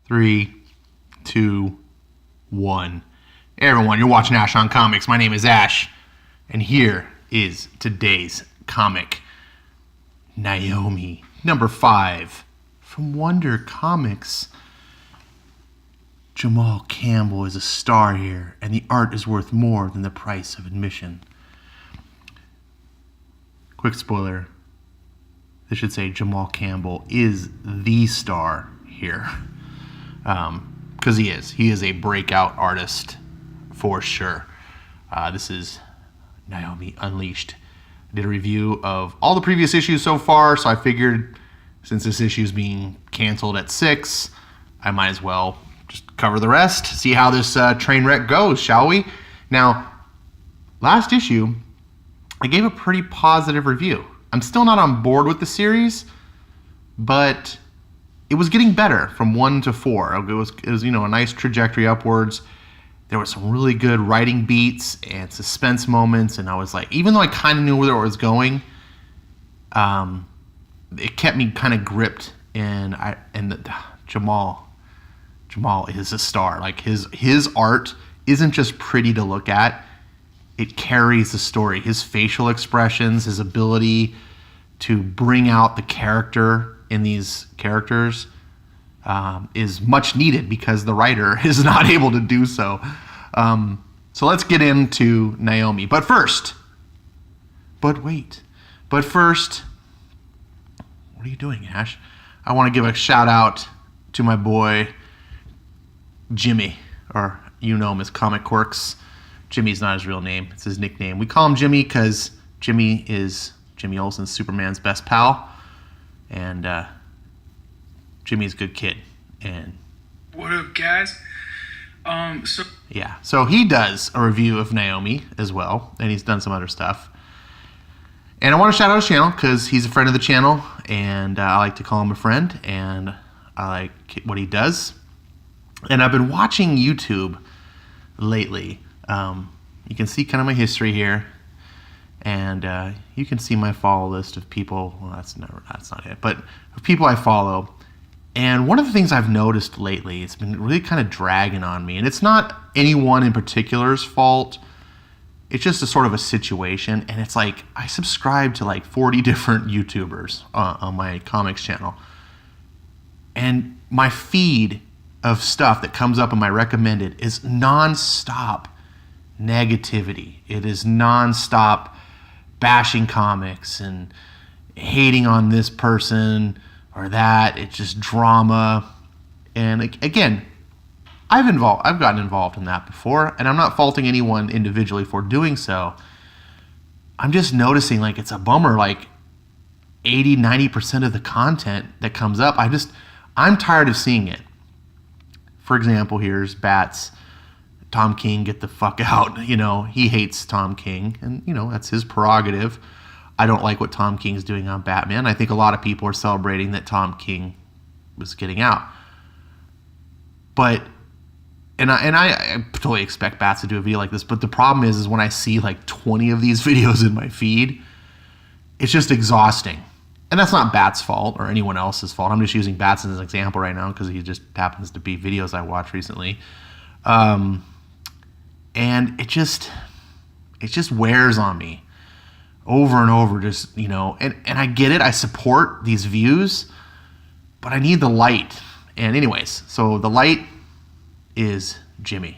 3, 2, 1. Hey everyone, you're watching Ash on Comics. My name is Ash, and here is today's comic. Naomi, number 5, from Wonder Comics. Jamal Campbell is a star here, and the art is worth more than the price of admission. Quick spoiler. This should say Jamal Campbell is the star here. Because he is. He is a breakout artist for sure. This is Naomi Unleashed. I did a review of all the previous issues so far, so I figured since this issue is being canceled at 6, I might as well just cover the rest, see how this train wreck goes, shall we? Now, last issue, I gave a pretty positive review. I'm still not on board with the series, but it was getting better from 1 to 4. It was a nice trajectory upwards. There were some really good writing beats and suspense moments, and I was like, even though I kind of knew where it was going, it kept me kind of gripped. Jamal is a star. Like his art isn't just pretty to look at; it carries the story. His facial expressions, his ability to bring out the character in these characters is much needed because the writer is not able to do so. So let's get into Naomi. But first, what are you doing, Ash? I want to give a shout out to my boy Jimmy, or you know him as Comic Quirks. Jimmy's not his real name, it's his nickname. We call him Jimmy because Jimmy is Jimmy Olsen's Superman's best pal. And Jimmy's a good kid. And what up, guys? So he does a review of Naomi as well, and he's done some other stuff. And I want to shout out his channel because he's a friend of the channel, and I like to call him a friend, and I like what he does. And I've been watching YouTube lately. You can see kind of my history here. And you can see my follow list of people. Well, that's not it. But of people I follow. And one of the things I've noticed lately, it's been really kind of dragging on me. And it's not anyone in particular's fault. It's just a sort of a situation. And it's like I subscribe to like 40 different YouTubers on my comics channel. And my feed of stuff that comes up in my recommended is nonstop negativity. It is nonstop bashing comics and hating on this person or that. It's just drama. And again, I've gotten involved in that before, and I'm not faulting anyone individually for doing so. I'm just noticing like it's a bummer, like 80-90% of the content that comes up, I'm tired of seeing it. For example, here's Bats. Tom King, get the fuck out. He hates Tom King, and that's his prerogative. I don't like what Tom King's doing on Batman. I think a lot of people are celebrating that Tom King was getting out. But I totally expect Bats to do a video like this, but the problem is when I see like 20 of these videos in my feed, it's just exhausting. And that's not Bats' fault or anyone else's fault. I'm just using Bats as an example right now because he just happens to be videos I watched recently. And it just wears on me over and over, and I get it. I support these views, but I need the light. And anyways, so the light is Jimmy.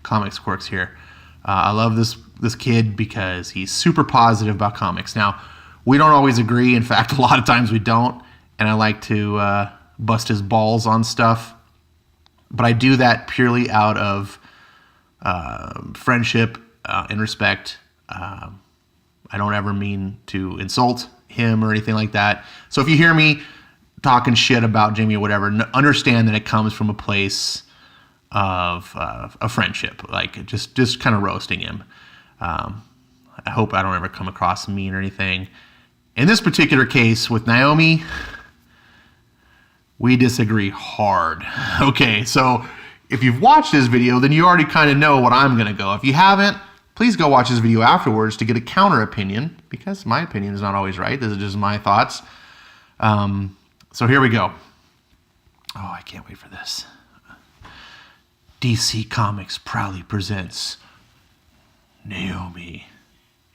Comics Quirks here. I love this kid because he's super positive about comics. Now, we don't always agree. In fact, a lot of times we don't. And I like to bust his balls on stuff. But I do that purely out of friendship and respect. I don't ever mean to insult him or anything like that. So if you hear me talking shit about Jimmy or whatever, understand that it comes from a place of a friendship, like just kind of roasting him. I hope I don't ever come across mean or anything. In this particular case with Naomi, we disagree hard. Okay, so if you've watched this video, then you already kind of know what I'm going to go. If you haven't, please go watch this video afterwards to get a counter opinion, because my opinion is not always right. This is just my thoughts. So here we go. Oh, I can't wait for this. DC Comics proudly presents Naomi.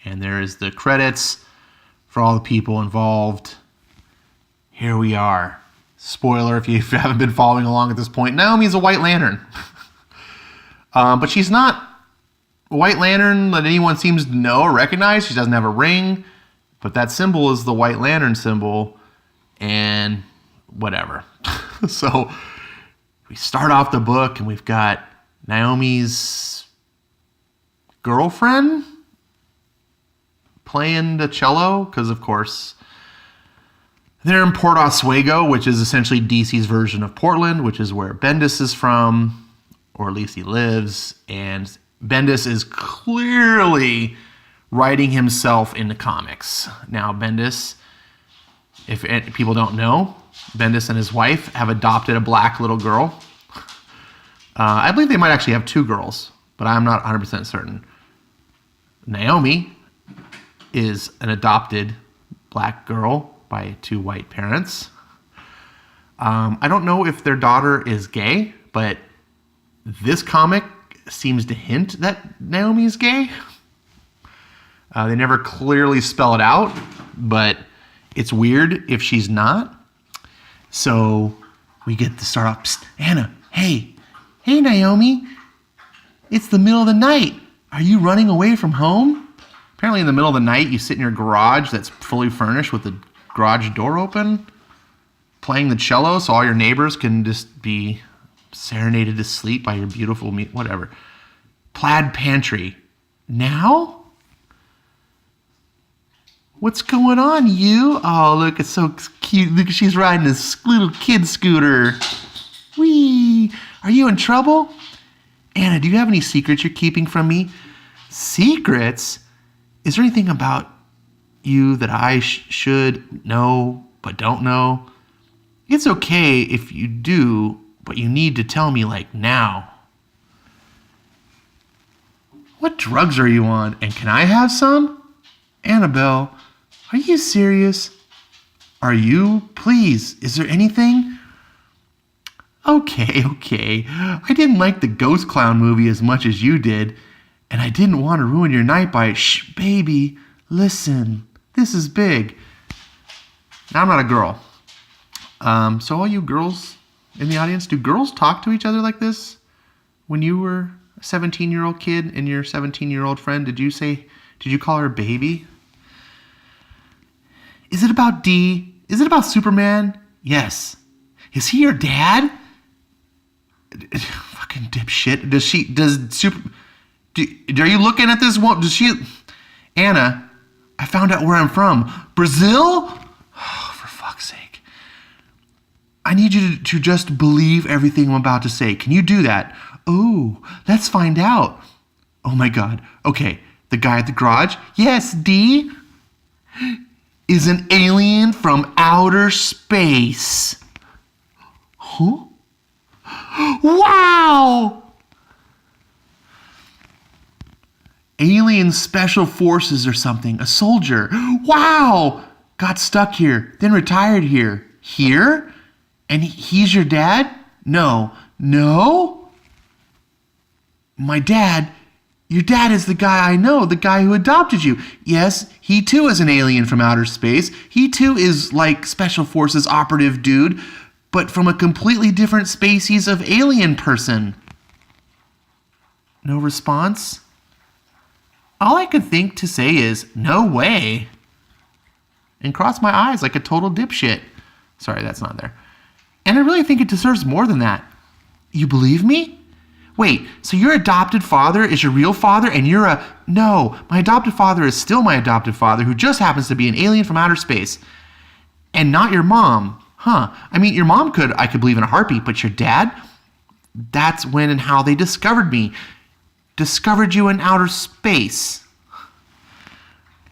And there is the credits for all the people involved. Here we are. Spoiler if you haven't been following along at this point. Naomi's a White Lantern. But she's not a White Lantern that anyone seems to know or recognize. She doesn't have a ring. But that symbol is the White Lantern symbol. And whatever. So we start off the book and we've got Naomi's girlfriend playing the cello. Because, of course, they're in Port Oswego, which is essentially DC's version of Portland, which is where Bendis is from, or at least he lives. And Bendis is clearly writing himself into comics. Now, Bendis, if people don't know, Bendis and his wife have adopted a black little girl. I believe they might actually have two girls, but I'm not 100% certain. Naomi is an adopted black girl by two white parents. I don't know if their daughter is gay, but this comic seems to hint that Naomi is gay. They never clearly spell it out, but it's weird if she's not. So we get to start off. Psst, Anna, hey, Naomi. It's the middle of the night. Are you running away from home? Apparently in the middle of the night, you sit in your garage that's fully furnished with the garage door open, playing the cello so all your neighbors can just be serenaded to sleep by your beautiful whatever. Plaid pantry. Now? What's going on, you? Oh, look, it's so cute. Look, she's riding this little kid scooter. Whee! Are you in trouble? Anna, do you have any secrets you're keeping from me? Secrets? Is there anything about you that I should know but don't know? It's okay if you do, but you need to tell me, like, now. What drugs are you on? And can I have some? Annabelle, are you serious? Are you? Please, is there anything? Okay. I didn't like the Ghost Clown movie as much as you did, and I didn't want to ruin your night by, shh, baby, listen, this is big. Now, I'm not a girl. So all you girls in the audience, do girls talk to each other like this? When you were a 17-year-old kid and your 17-year-old friend, did you call her baby? Is it about D? Is it about Superman? Yes. Is he your dad? Fucking dipshit. Are you looking at this one? Anna, I found out where I'm from. Brazil? Oh, for fuck's sake. I need you to just believe everything I'm about to say. Can you do that? Oh, let's find out. Oh my God. Okay, the guy at the garage? Yes, D is an alien from outer space. Huh? Wow! Alien special forces or something. A soldier. Wow! Got stuck here, then retired here. Here? And he's your dad? No. My dad? Your dad is the guy I know, the guy who adopted you. Yes, he too is an alien from outer space. He too is like special forces operative dude, but from a completely different species of alien person. No response? All I could think to say is, no way. And cross my eyes like a total dipshit. Sorry, that's not there. And I really think it deserves more than that. You believe me? Wait, so your adopted father is your real father and you're a... No, my adopted father is still my adopted father who just happens to be an alien from outer space. And not your mom. Huh. I mean, your mom I could believe in a heartbeat, but your dad? That's when and how they discovered me. Discovered you in outer space.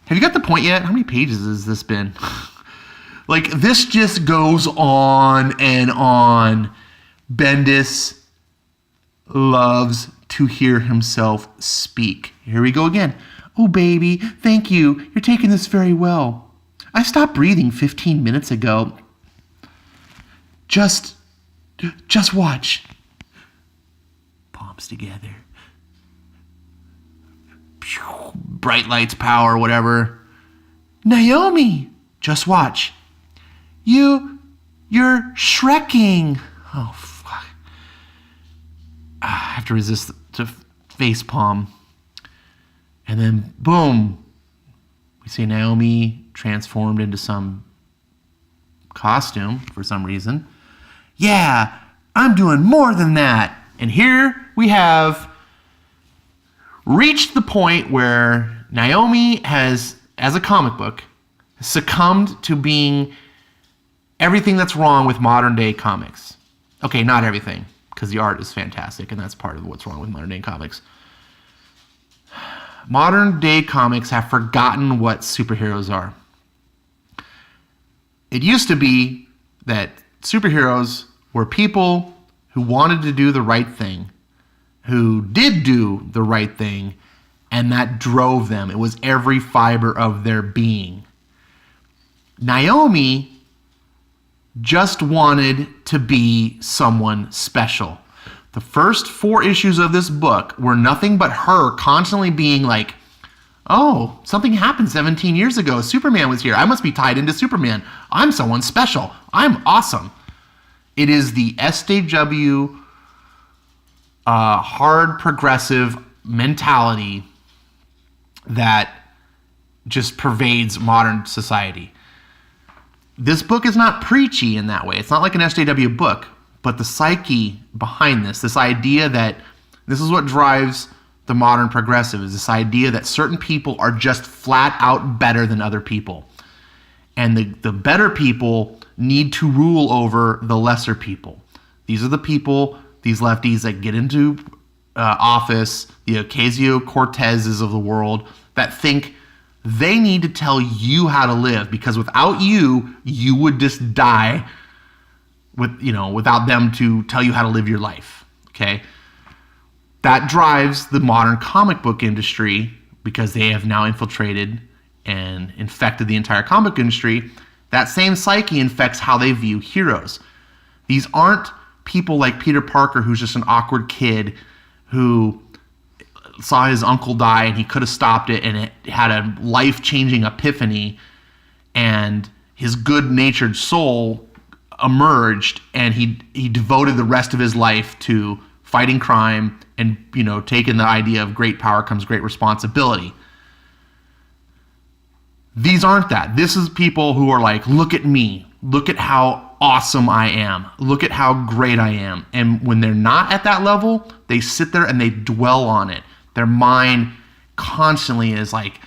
Have you got the point yet? How many pages has this been? Like, this just goes on and on. Bendis loves to hear himself speak. Here we go again. Oh, baby, thank you. You're taking this very well. I stopped breathing 15 minutes ago. Just Just watch. Palms together. Bright lights, power, whatever. Naomi, just watch. You're Shrekking. Oh, fuck. I have to resist to face palm. And then, boom. We see Naomi transformed into some costume for some reason. Yeah, I'm doing more than that. And here we have reached the point where Naomi has, as a comic book, succumbed to being everything that's wrong with modern day comics. Okay, not everything, because the art is fantastic, and that's part of what's wrong with modern day comics. Modern day comics have forgotten what superheroes are. It used to be that superheroes were people who wanted to do the right thing, who did do the right thing, and that drove them. It was every fiber of their being. Naomi just wanted to be someone special. The first 4 issues of this book were nothing but her constantly being like, oh, something happened 17 years ago. Superman was here. I must be tied into Superman. I'm someone special. I'm awesome. It is the SJW hard progressive mentality that just pervades modern society. This book is not preachy in that way. It's not like an SJW book, but the psyche behind this idea that this is what drives the modern progressive, is this idea that certain people are just flat out better than other people. And the better people need to rule over the lesser people. These are the people, these lefties that get into office, the Ocasio-Cortezes of the world, that think they need to tell you how to live, because without you, you would just die without them to tell you how to live your life, okay? That drives the modern comic book industry, because they have now infiltrated and infected the entire comic book industry. That same psyche infects how they view heroes. These aren't people like Peter Parker, who's just an awkward kid who saw his uncle die and he could have stopped it, and it had a life-changing epiphany, and his good-natured soul emerged, and he devoted the rest of his life to fighting crime and, taking the idea of great power comes great responsibility. These aren't that. This is people who are like, look at me. Look at how awesome I am. Look at how great I am. And when they're not at that level, they sit there and they dwell on it. Their mind constantly is like,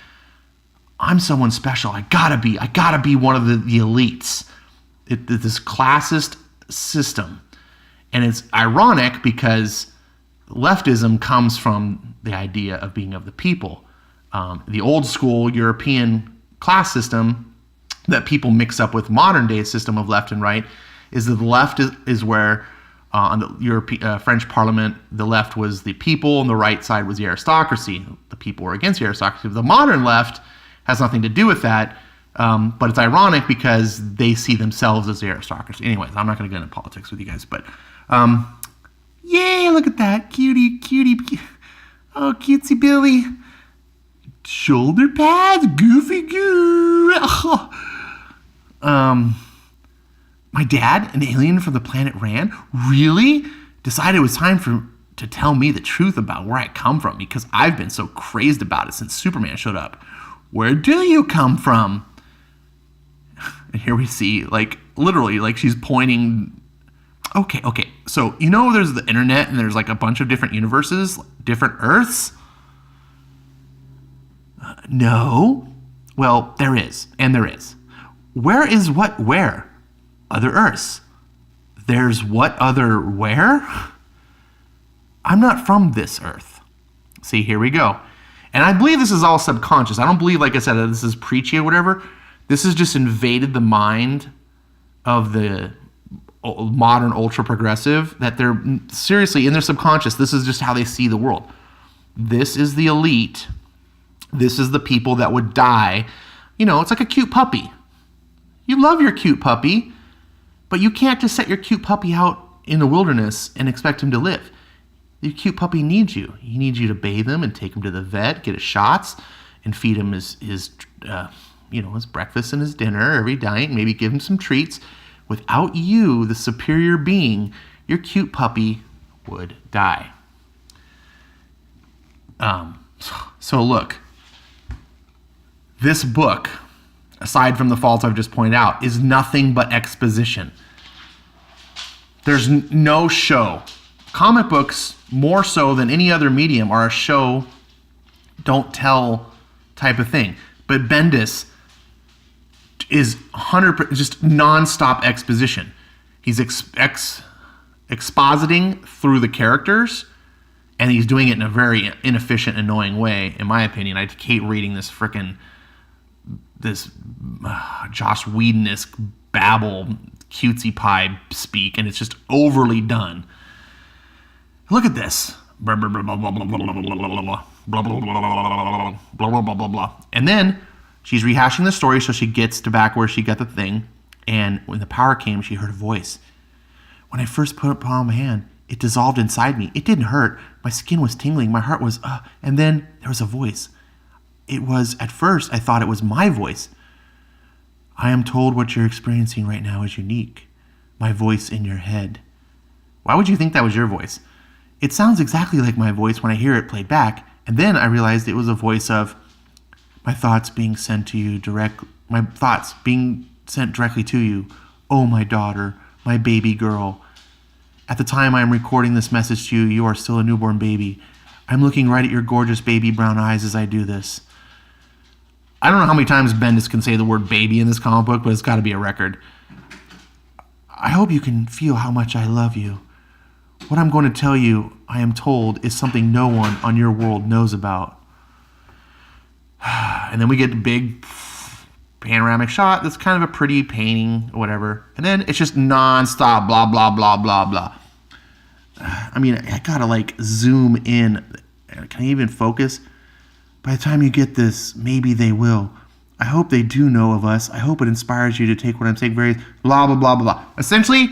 I'm someone special. I gotta be one of the elites. This classist system. And it's ironic because leftism comes from the idea of being of the people. The old school European class system that people mix up with modern day system of left and right is that the left is where on the French Parliament, the left was the people and the right side was the aristocracy. The people were against the aristocracy. The modern left has nothing to do with that, but it's ironic because they see themselves as the aristocracy. Anyways, I'm not going to get into politics with you guys, but yay, look at that. Cutie. Oh, cutesy Billy. Shoulder pads, goofy goo. My dad, an alien from the planet Ran, really decided it was time to tell me the truth about where I come from, because I've been so crazed about it since Superman showed up. Where do you come from? And here we see, literally, she's pointing. Okay. So, there's the internet and there's a bunch of different universes, different Earths? No. Well, there is, and there is. Where is what where? Other Earths. There's what other where? I'm not from this Earth. See, here we go. And I believe this is all subconscious. I don't believe, like I said, that this is preachy or whatever. This has just invaded the mind of the modern ultra-progressive, that they're seriously, in their subconscious, this is just how they see the world. This is the elite. This is the people that would die. It's like a cute puppy. You love your cute puppy, but you can't just set your cute puppy out in the wilderness and expect him to live. Your cute puppy needs you. He needs you to bathe him and take him to the vet, get his shots, and feed him his breakfast and his dinner every night, maybe give him some treats. Without you, the superior being, your cute puppy would die. So look, this book, aside from the faults I've just pointed out, is nothing but exposition. There's no show. Comic books, more so than any other medium, are a show, don't tell type of thing. But Bendis is 100% just nonstop exposition. He's expositing through the characters, and he's doing it in a very inefficient, annoying way, in my opinion. I hate reading this Joss Whedon-esque babble, cutesy pie speak, and it's just overly done. Look at this. Blah, blah, blah, blah, blah, blah, blah, blah, blah, blah, blah, blah, blah. And then she's rehashing the story, so she gets to back where she got the thing, and when the power came, she heard a voice. When I first put it on my hand, it dissolved inside me. It didn't hurt. My skin was tingling. My heart was, and then there was a voice. It was, at first, I thought it was my voice. I am told what you're experiencing right now is unique. My voice in your head. Why would you think that was your voice? It sounds exactly like my voice when I hear it played back, and then I realized it was a voice of my thoughts being sent to you my thoughts being sent directly to you. Oh, my daughter, my baby girl. At the time I am recording this message to you, you are still a newborn baby. I'm looking right at your gorgeous baby brown eyes as I do this. I don't know how many times Bendis can say the word baby in this comic book, but it's got to be a record. I hope you can feel how much I love you. What I'm going to tell you, I am told, is something no one on your world knows about. And then we get a big panoramic shot that's kind of a pretty painting or whatever. And then it's just non-stop blah, blah, blah, blah, blah. I mean, I gotta zoom in. Can I even focus? By the time you get this, maybe they will. I hope they do know of us. I hope it inspires you to take what I'm saying very blah, blah, blah, blah, blah. Essentially,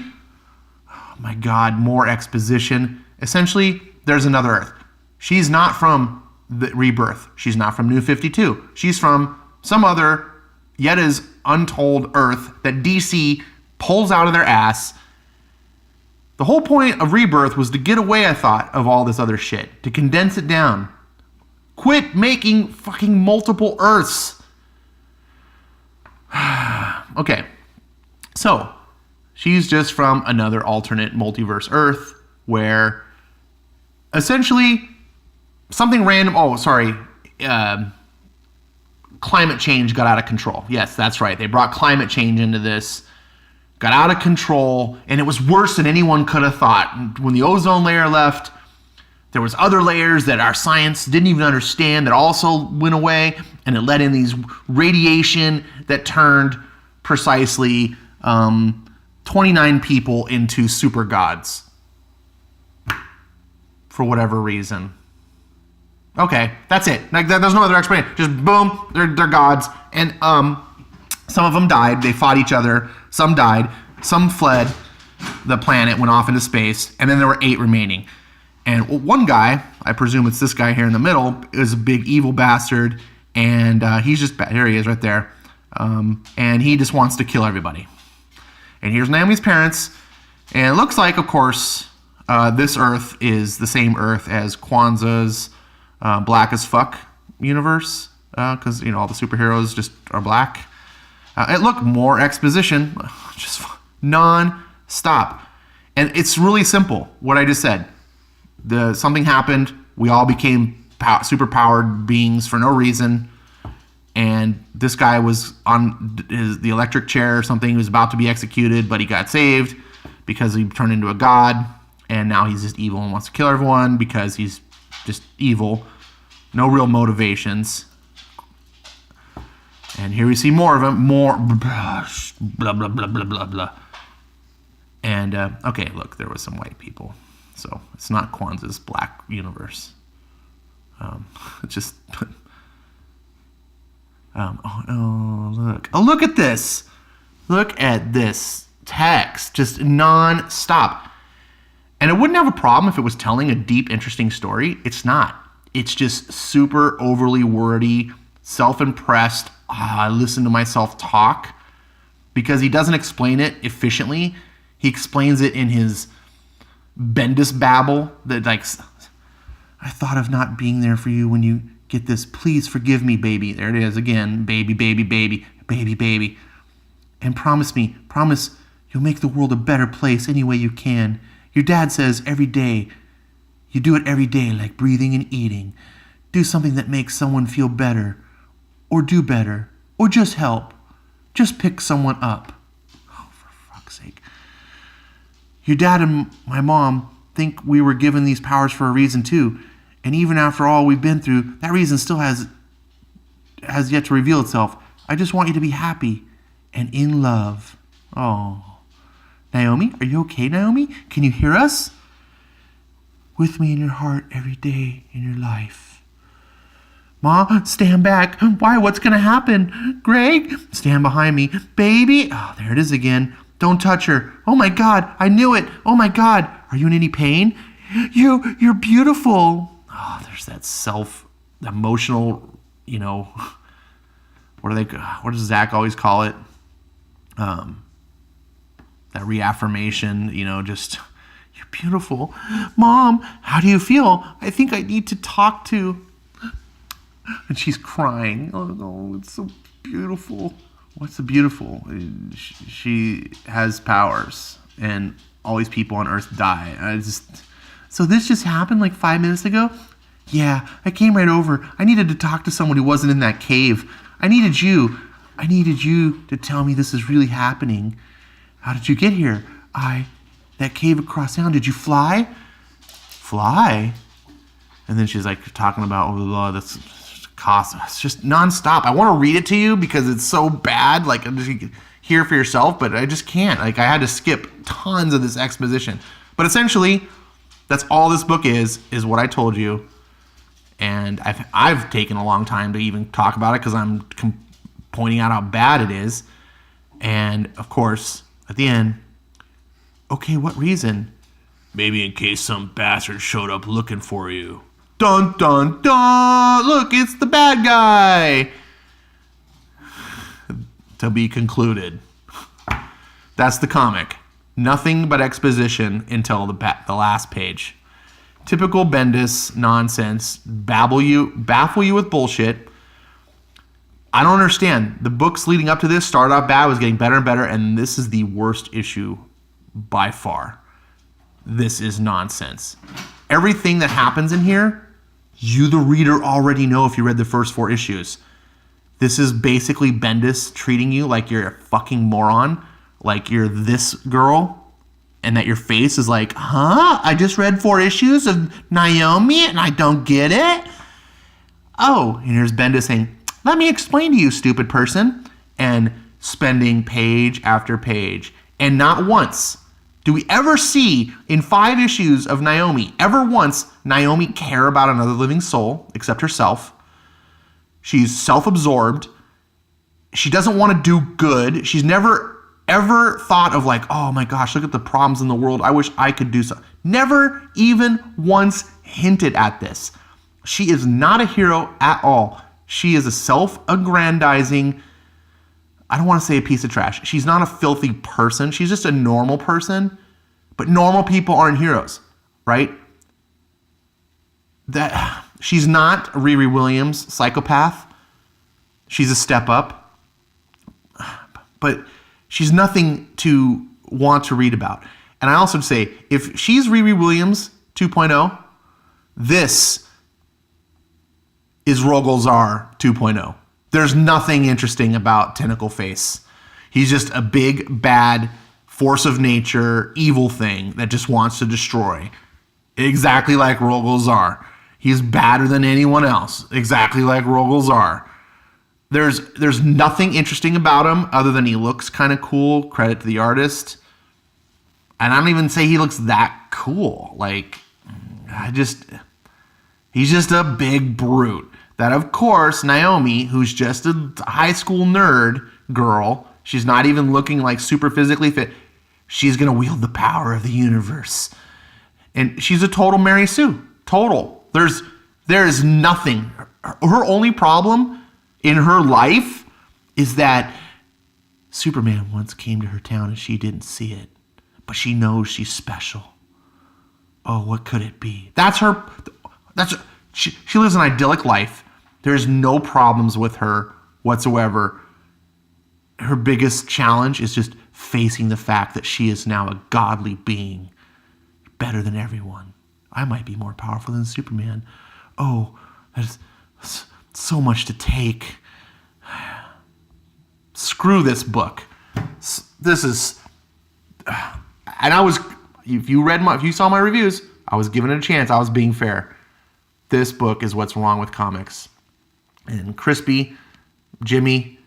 oh my God, more exposition. Essentially, there's another Earth. She's not from the Rebirth. She's not from New 52. She's from some other, yet is untold Earth that DC pulls out of their ass. The whole point of Rebirth was to get away, I thought, of all this other shit. To condense it down. Quit making fucking multiple Earths. Okay. So, she's just from another alternate multiverse Earth where essentially something random... Oh, sorry. Climate change got out of control. Yes, that's right. They brought climate change into this. Got out of control, and it was worse than anyone could have thought. When the ozone layer left, there was other layers that our science didn't even understand that also went away, and it let in these radiation that turned precisely 29 people into super gods. For whatever reason. Okay, that's it. There's no other explanation. Just boom, they're gods. And some of them died. They fought each other. Some died. Some fled the planet, went off into space. And then there were 8 remaining. And one guy, I presume it's this guy here in the middle, is a big evil bastard. And he's just bad. Here he is right there. And he just wants to kill everybody. And here's Naomi's parents. And it looks like, of course, this Earth is the same Earth as Kwanzaa's Black as Fuck universe. Because, all the superheroes just are black. It looked more exposition, just non-stop. And it's really simple, what I just said. Something happened, we all became super-powered beings for no reason, and this guy was on the electric chair or something, he was about to be executed, but he got saved because he turned into a god, and now he's just evil and wants to kill everyone because he's just evil. No real motivations. And here we see more of him, more blah, blah, blah, blah, blah, blah. And, okay, look, there was some white people. So it's not Kwanzaa's black universe. Look. Oh, look at this. Look at this text. Just non-stop. And it wouldn't have a problem if it was telling a deep, interesting story. It's not. It's just super overly wordy, self-impressed. I listen to myself talk, because he doesn't explain it efficiently. He explains it in his Bendis babble that, like, I thought of not being there for you when you get this. Please forgive me, baby. There it is again. Baby, baby, baby, baby, baby. And promise you'll make the world a better place any way you can. Your dad says every day, you do it every day, like breathing and eating. Do something that makes someone feel better, or do better, or just help. Just pick someone up. Oh, for fuck's sake. Your dad and my mom think we were given these powers for a reason too. And even after all we've been through, that reason still has yet to reveal itself. I just want you to be happy and in love. Oh. Naomi, are you okay, Naomi? Can you hear us? With me in your heart every day in your life. Ma, stand back. Why? What's going to happen? Greg, stand behind me. Baby. Oh, there it is again. Don't touch her. Oh my God, I knew it. Oh my God. Are you in any pain? You're beautiful. Oh, there's that self-emotional, what does Zach always call it? That reaffirmation, just, you're beautiful. Mom, how do you feel? I think I need to talk to. And she's crying. Oh, no, it's so beautiful. What's so beautiful? She has powers, and all these people on Earth die. So this just happened like 5 minutes ago? Yeah, I came right over. I needed to talk to someone who wasn't in that cave. I needed you to tell me this is really happening. How did you get here? That cave across town, did you fly? Fly? And then she's like talking about, that's cost. It's just nonstop. I want to read it to you because it's so bad. Like, I'm just hear for yourself, but I just can't. Like, I had to skip tons of this exposition. But essentially, that's all this book is what I told you. And I've taken a long time to even talk about it because I'm pointing out how bad it is. And, of course, at the end, okay, what reason? Maybe in case some bastard showed up looking for you. Dun, dun, dun! Look, it's the bad guy! To be concluded. That's the comic. Nothing but exposition until the last page. Typical Bendis nonsense. Baffle you with bullshit. I don't understand. The books leading up to this started off bad, was getting better and better, and this is the worst issue by far. This is nonsense. Everything that happens in here, you the reader already know if you read the first 4 issues. This is basically Bendis treating you like you're a fucking moron, like you're this girl, and that your face is like, huh? I just read 4 issues of Naomi and I don't get it? Oh, and here's Bendis saying, let me explain to you, stupid person. And spending page after page. And not once do we ever see in 5 issues of Naomi, ever once, Naomi care about another living soul except herself. She's self-absorbed. She doesn't want to do good. She's never ever thought of like, oh my gosh, look at the problems in the world. I wish I could do something. Never even once hinted at this. She is not a hero at all. She is a self-aggrandizing, I don't want to say a piece of trash. She's not a filthy person. She's just a normal person. But normal people aren't heroes, right? That she's not Riri Williams, psychopath. She's a step up. But she's nothing to want to read about. And I also say, if she's Riri Williams 2.0, this is Rogolzar 2.0. There's nothing interesting about Tentacle Face. He's just a big, bad, force of nature, evil thing that just wants to destroy. Exactly like Rogolzar. He's badder than anyone else. Exactly like Rogolzar. There's nothing interesting about him other than he looks kind of cool. Credit to the artist. And I don't even say he looks that cool. Like, he's just a big brute. That, of course, Naomi, who's just a high school nerd girl, she's not even looking like super physically fit. She's going to wield the power of the universe. And she's a total Mary Sue. Total. There is nothing. Her only problem in her life is that Superman once came to her town and she didn't see it. But she knows she's special. Oh, what could it be? She lives an idyllic life. There's no problems with her whatsoever. Her biggest challenge is just facing the fact that she is now a godly being, better than everyone. I might be more powerful than Superman. Oh, there's so much to take. Screw this book. This is, and if you saw my reviews, I was giving it a chance. I was being fair. This book is what's wrong with comics. And Jiminy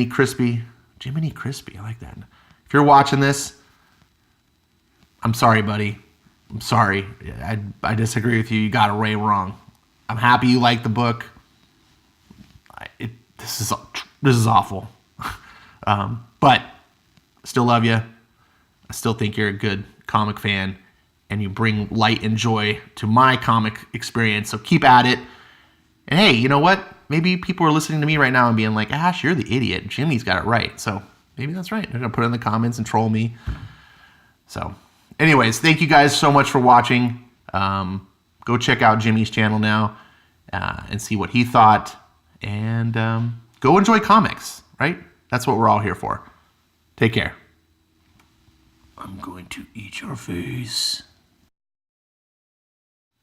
Crispy, I like that. If you're watching this, I'm sorry, buddy. I'm sorry. I disagree with you. You got it way wrong. I'm happy you like the book. This is awful. But still love you. I still think you're a good comic fan, and you bring light and joy to my comic experience. So keep at it. And hey, you know what? Maybe people are listening to me right now and being like, Ash, you're the idiot. Jimmy's got it right. So maybe that's right. They're going to put it in the comments and troll me. So anyways, thank you guys so much for watching. Go check out Jimmy's channel now and see what he thought. And go enjoy comics, right? That's what we're all here for. Take care. I'm going to eat your face.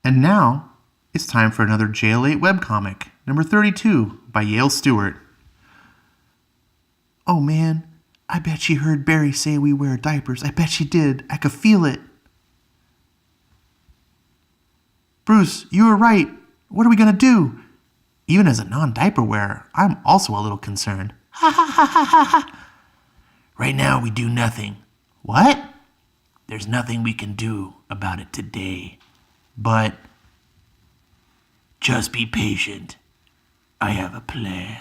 And now, it's time for another Jail 8 webcomic, number 32, by Yale Stewart. Oh man, I bet she heard Barry say we wear diapers. I bet she did. I could feel it. Bruce, you were right. What are we gonna do? Even as a non-diaper wearer, I'm also a little concerned. Ha ha ha ha ha ha. Right now, we do nothing. What? There's nothing we can do about it today. But just be patient. I have a plan.